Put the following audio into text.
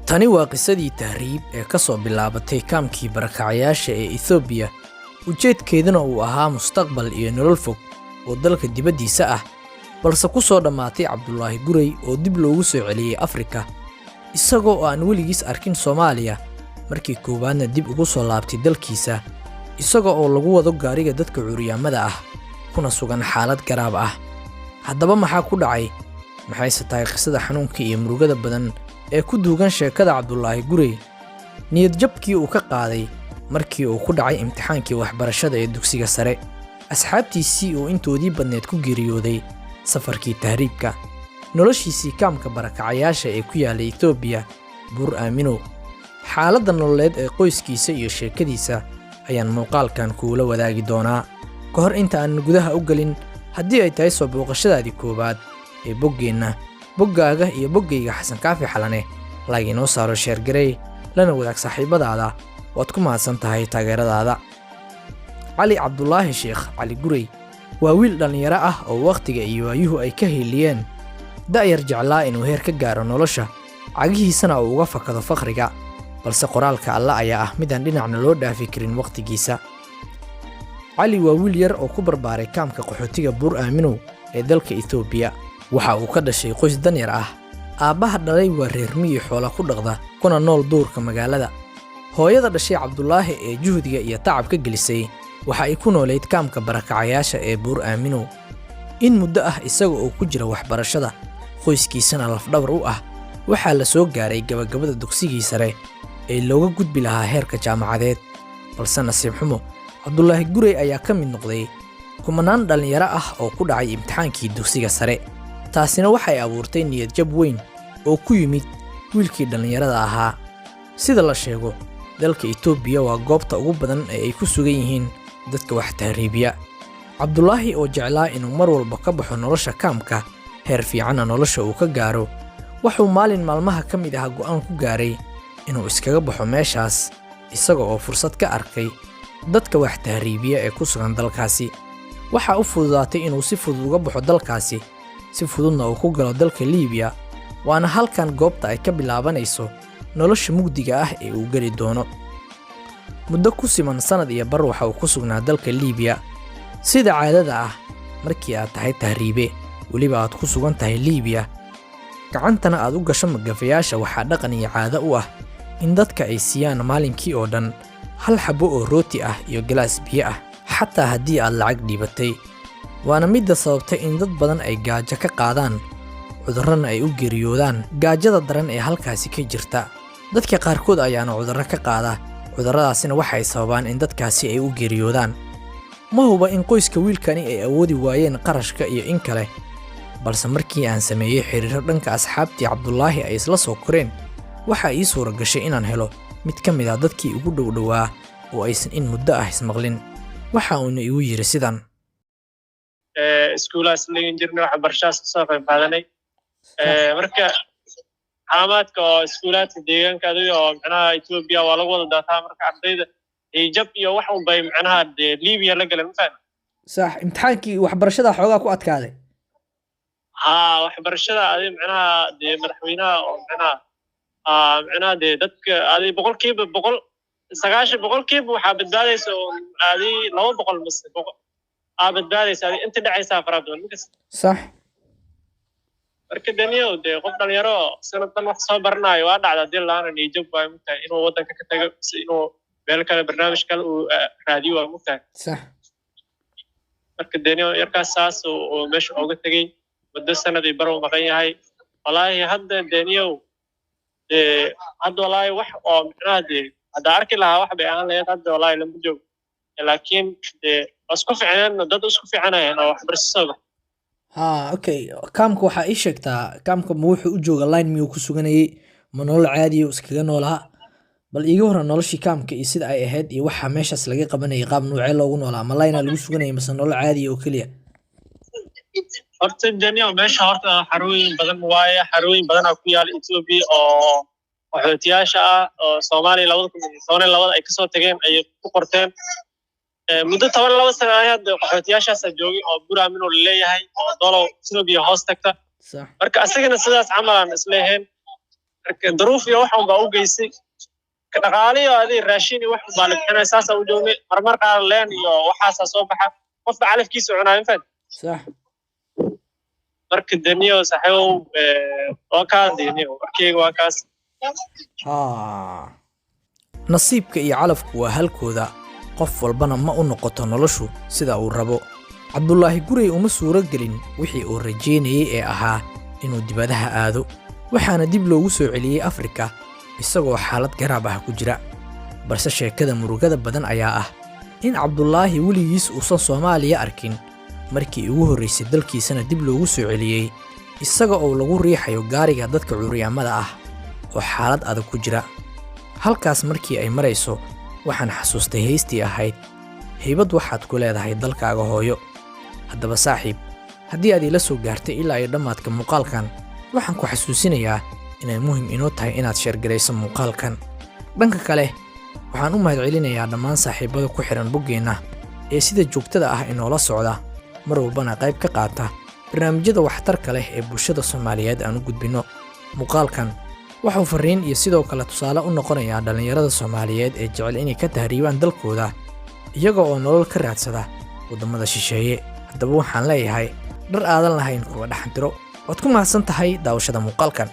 Tani waa qisadii tahriib ee ka soo bilaabatay kaamkii barakacayaasha ee Ethiopia, ujeedkeeduna uu ahaa mustaqbal iyo nolol fog oo dalka dibaddiisa ah, balse ku soo dhammaatay Cabdullaahi Gurey oo dib loogu soo celiyey Afrika, isagoo aan weligiis arkin Soomaaliya, markii koowaadna dib ugu soo laabtay dalkiisa, isagoo oo lagu wado gaariga dadka curyaamada ah, kuna sugan xaalad garaab ah. Haddaba maxaa ku dhacay? Maxayse tahay qisada xanuunka iyo murugada badan ee ku duugan sheekada Cabdullaahi Gurey? Niyad jabkii uu ka qaaday markii uu ku dhacay imtixaankii waxbarashada ee dugsiga sare, asxaabtiisii uu intoodii badneed ku geeriyooday safarkii tahriibka, noloshiisii kaamka barakacayaasha ee ku yaallay Ethiopia, Buur Aaminow, xaaladda nololeed ee qoyskiisa iyo sheekadiisa ayaan muuqaalkan kuula wadaagi doonaa. Ka hor inta aan gudaha u gelin, haddii ay tahay soo booqashadaadii koowaad ee boggaaga iyo boggayga Xasan Kaafi Xalane, like inoo saaro share garey, lana wadaag saaxiibadaada, waad ku mahadsan tahay taageeradaada. Cali Cabdullaahi Sheekh Cali Gurey waa wiil dhalinyaro ah oo waqtiga iyo waayuhu ay ka heliyeen, da'yar jeclaa inuu heer ka gaaro nolosha, cagihiisana uu uga fakado faqriga, balse qoraalka Alle ayaa ah midaan dhinacna loo dhaafi karin waqtigiisa. Cali waa wiil yar oo ku barbaaray kaamka qaxootiga Buur Aaminow ee dalka Ethiopia. Waxa uu ka dhashay qoys danyar ah, aabbaha dhalay waa reer miyi xoola ku dhaqda, kuna nool duurka magaalada. Hooyada dhashay Cabdullaahi ee juhdiga iyo tacabka gelisay waxa ay ku nooleyd kaamka barakacayaasha ee Buur Aaminow in muddo ah, isaga oo ku jira waxbarashada, qoyskiisana lafdhabar u ah. Waxaa la soo gaaray gabagabada dugsigii sare ee looga gudbi lahaa heerka jaamacadeed, balse nasiib xumo, Cabdullaahi Gurey ayaa ka mid noqday kumanaan dhalinyaro ah oo ku dhacay imtixaankii dugsiga sare. Taasina waxay abuurtay niyad jab weyn oo ku yimid wiilkii dhalinyarada ahaa. Sida la sheego, dalka Ethiopia waa goobta ugu badan ee ay ku sugan yihiin dadka wax tahriibiya. Cabdullaahi oo jeclaa inuu mar walba ka baxo nolosha kaamka, heer fiicanna nolosha uu ka gaaro, wuxuu maalin maalmaha ka mid ah go'aan ku gaaray inuu iskaga baxo meeshaas, isaga oo fursad ka arkay dadka wax tahriibiya ee ku sugan dalkaasi. Waxa u fududaatay inuu si fudud uga baxo dalkaasi, si fududna uu ku galo dalka Liibiya, waana halkan goobta ay ka bilaabanayso nolosha mugdiga ah ee uu geli doono. Muddo ku siman sanad iyo bar waxa uu ku sugnaa dalka Liibiya. Sida caadada ah, markii aad tahay tahriibe, weliba aad ku sugan tahay Liibiya, gacantana aad u gasho magafayaasha, waxaa dhaqan iyo caado u ah in dadka ay siiyaan maalinkii oo dhan hal xabo oo rooti ah iyo galaas biyo ah, xataa haddii aad lacag dhiibatay. Waana midda sababtay in dad badan ay gaajo ka qaadaan, cudurrana ay u geeriyoodaan gaajada daran ee halkaasi ka jirta. Dadka qaarkood ayaana cudurro ka qaada, cudurradaasina waxay sababaan in dadkaasi ay u geeriyoodaan. Ma huba in qoyska wiilkani ay awoodi waayeen qarashka iyo in kale, balse markii aan sameeyey xiriiro dhanka asxaabtii Cabdullaahi ay isla soo koreen, waxa ii suura gashay inaan helo mid ka mid ah dadkii ugu dhowaa oo aysan in muddo ah ismaqlin. Waxa uuna igu yiri sidan: iskuulaas laga jirnay waxbarashadaas ka soo qayb qaadanay, marka xaamaadka oo iskuulaadka deegaanka adiga oo macnaha Ethiopia waa lagu wada daataa, marka ardayda jab iyo wax un bay macnaha Liibiya la galeen. Mafahad sax, imtixaankii waxbarashada xoogaa ku adkaaday. waxbarashada adiga macnaha madaxweynaha oo macnaha dadka adiga boqolkiiba 90% waxaa badbaadaysa oo adiga 200 mise badbaadaysa adiga inta dhacaysa farabadan. Sax, marka daniyo qof dhalinyaro sanadan wax soo baranayo waa dhacda dil laana niyad baa mugtahay inuu wadanka ka tago, si inuu meel kale barnaamij kale uu raadiyo waa mugtahay. sax, marka daniyo yarkaas saas oo meesha uga tagay muddo sanadii bar uu maqan yahay. wallaahi hadda daniyo hadda wallaahi wax oo macnaha hadda arki lahaa wax bay ahaan lahayd, hadda wallaahi lama joogo, laakiin isku fiicnaan dad isku fiicnayeen oo waxbarashada. okay. Kaamka waxaa ii sheegtaa, kaamka ma wuxuu u jooga line miyuu ku suganayay, ma nolol caadi oo iskaga noolaa? Bal iiga waran noloshii kaamka iyo sida ay ahayd iyo waxa meeshaas laga qabanayay, qaab noocee loogu noolaa, ma line lagu suganayay mise nolol caadi oo keliya? horta daniyo meesha horta xarooyin badan waaye, xarooyin badan oo ku yaal Ethiopia oo qaxootiyaasha ah oo Soomaaliya 2012 ay ka soo tageen ay ku qorteen. muddo 12 sano ay hadda qaxootiyaashaas joogay oo Buur Aaminow leeyahay oo dolo Ethiopia hoos tagta. marka asagana sidaas camal aan isleeyahay ظروف iyo waxan baa u geysay ka dhaqaaliyo adii raashin iyo wax baa la bixinay saas u joognay marmar qaar leen iyo waxaas soo baxa qofka calafkiisa cunaa infad صح marka daniyo saxow oo ka daniyo markayga waa kaas nasiibka iyo calafku waa halkooda qof walbana ma u noqoto noloshu sida uu rabo cabdullaahi gurey uma suuro gelin wixii uu rajeynayay ee ahaa inuu dibadaha aado waxaana dib loogu soo celiyey Afrika isagoo xaalad garaab ah ku jira balse sheekada murugada badan ayaa ah in cabdullaahi weligiis uusan Soomaaliya arkin markii ugu horreysay dalkiisana dib loogu soo celiyey isaga oo lagu riixayo gaariga dadka cuuriyamada ah oo xaalad adag ku jira halkaas markii ay marayso waxaan xasuustay heystii ahayd haybad waxaad ku leedahay dalkaaga hooyo haddaba saaxiib haddii aad ila soo gaartay ilaa ay dhammaadka muuqaalkan waxaan ku xasuusinayaa inay muhiim inoo tahay inaad sheergarayso muuqaalkan dhanka kale waxaan u mahadcelinayaa dhammaan saaxiibada ku xiran boggeenna ee sida joogtada ah inoola socda mar walbana qayb ka qaata barnaamijyada waxtarka leh ee bulshada Soomaaliyeed aan u gudbino muuqaalkan wuxuu fariin iyo sidoo kale tusaale u noqonayaa dhalinyarada Soomaaliyeed ee jecel inay ka tahriibaan dalkooda iyaga oo nolol ka raadsada wadamada shisheeye haddaba waxaan leeyahay dhar aadan lahayn kuwa dhaxantiro waad ku mahadsan tahay daawashada muuqaalkan